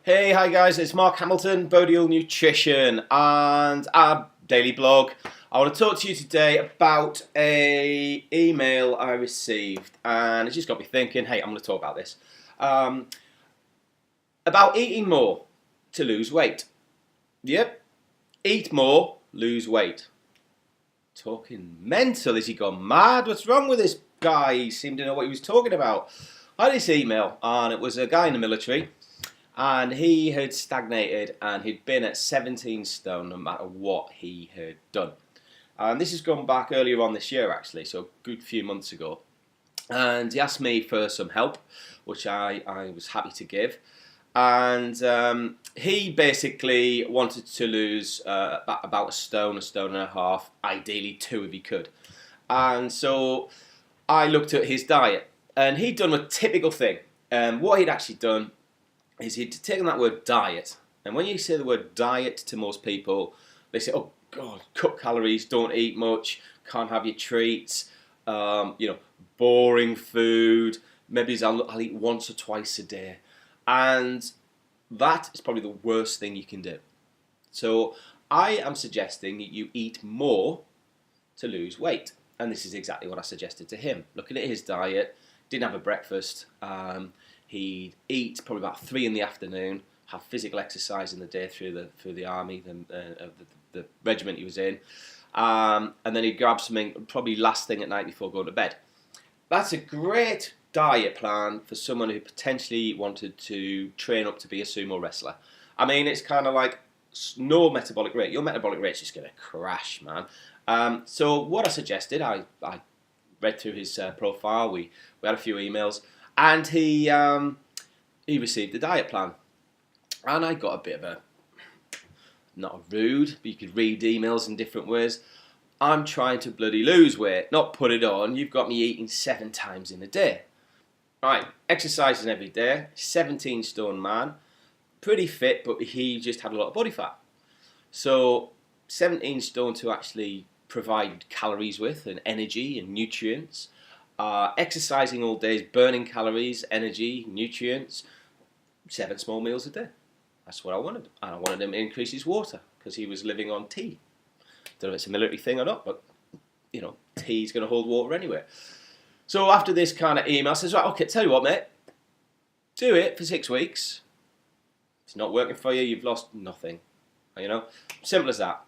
Hey, hi guys, it's Mark Hamilton, Bodial Nutrition, and our daily blog. I want to talk to you today about a email I received, and it just got me thinking, hey, I'm going to talk about this. About eating more to lose weight. Yep, eat more, lose weight. Talking mental, has he gone mad? What's wrong with this guy? He seemed to know what he was talking about. I had this email, and it was a guy in the military. And he had stagnated and he'd been at 17 stone no matter what he had done. And this has gone back earlier on this year actually, so a good few months ago. And he asked me for some help, which I was happy to give. And he basically wanted to lose about a stone and a half, ideally two if he could. And so I looked at his diet and he'd done a typical thing. What he'd actually done is he'd taken that word diet, and when you say the word diet to most people, they say, oh God, cut calories, don't eat much, can't have your treats, boring food, maybe I'll eat once or twice a day. And that is probably the worst thing you can do. So I am suggesting that you eat more to lose weight. And this is exactly what I suggested to him. Looking at his diet, didn't have a breakfast, he'd eat probably about 3 in the afternoon, have physical exercise in the day through the army, the regiment he was in, and then he'd grab something probably last thing at night before going to bed. That's a great diet plan for someone who potentially wanted to train up to be a sumo wrestler. I mean, it's kind of like no metabolic rate. Your metabolic rate's just going to crash, man. So what I suggested, I read through his profile, we had a few emails, and he received the diet plan. And I got a bit of a, not rude, but you could read emails in different ways. I'm trying to bloody lose weight, not put it on. You've got me eating 7 times in a day. Right, exercising every day, 17 stone man, pretty fit, but he just had a lot of body fat. So 17 stone to actually provide calories with, and energy and nutrients. Exercising all day, burning calories, energy, nutrients, 7 small meals a day. That's what I wanted. And I wanted him to increase his water because he was living on tea. Don't know if it's a military thing or not, but tea's going to hold water anyway. So after this kind of email, I says, right, okay, tell you what, mate, do it for 6 weeks. If it's not working for you, you've lost nothing. Simple as that.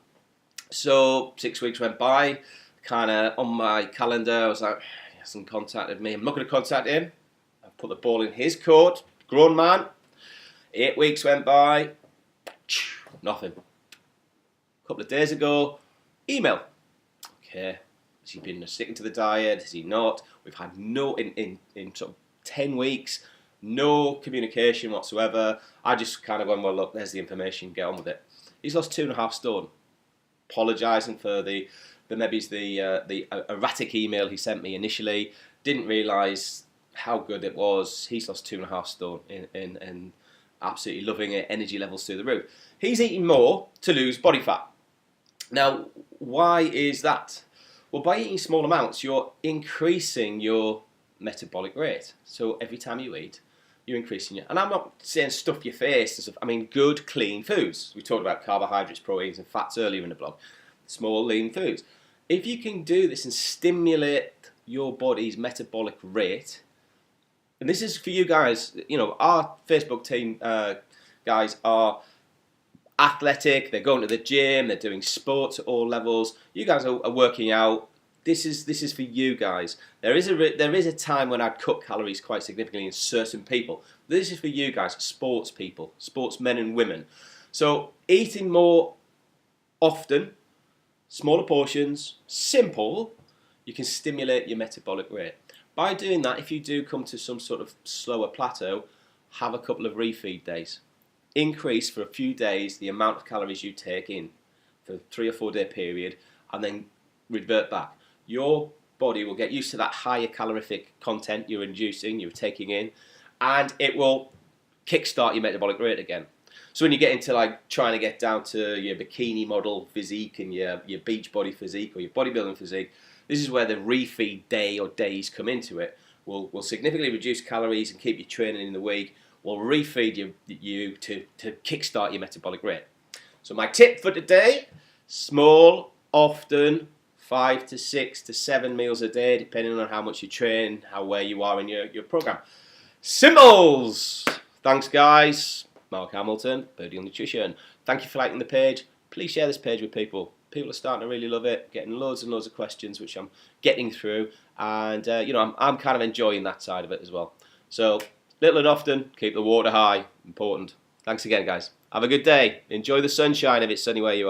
So 6 weeks went by, kind of on my calendar, I was like, he hasn't contacted me. I'm not going to contact him. I've put the ball in his court. Grown man. 8 weeks went by. Nothing. A couple of days ago, email. Okay. Has he been sticking to the diet? Has he not? We've had no, in sort of 10 weeks, no communication whatsoever. I just kind of went, well, look, there's the information. Get on with it. He's lost 2.5 stone. Apologising for the erratic email he sent me initially. Didn't realise how good it was. He's lost 2.5 stone and absolutely loving it. Energy levels through the roof. He's eating more to lose body fat. Now, why is that? Well, by eating small amounts, you're increasing your metabolic rate. So every time you eat, you're increasing your, and I'm not saying stuff your face and stuff, I mean good, clean foods. We talked about carbohydrates, proteins and fats earlier in the blog. Small, lean foods. If you can do this and stimulate your body's metabolic rate, and this is for you guys, our Facebook team guys are athletic, they're going to the gym, they're doing sports at all levels, you guys are working out. This is for you guys. There is a time when I'd cut calories quite significantly in certain people. This is for you guys, sports people, sportsmen and women. So eating more often, smaller portions, simple, you can stimulate your metabolic rate. By doing that, if you do come to some sort of slower plateau, have a couple of refeed days. Increase for a few days the amount of calories you take in for a 3 or 4 day period, and then revert back. Your body will get used to that higher calorific content you're inducing, you're taking in, and it will kickstart your metabolic rate again. So when you get into like trying to get down to your bikini model physique and your beach body physique or your bodybuilding physique, this is where the refeed day or days come into it. Will significantly reduce calories and keep you training in the week will refeed you to kickstart your metabolic rate. So my tip for today, small, often, 5 to 6 to 7 meals a day, depending on how much you train, where you are in your program. Symbols! Thanks guys. Mark Hamilton, Bodial Nutrition. Thank you for liking the page. Please share this page with people. People are starting to really love it, getting loads and loads of questions, which I'm getting through, and I'm kind of enjoying that side of it as well. So, little and often, keep the water high. Important. Thanks again, guys. Have a good day. Enjoy the sunshine if it's sunny where you are.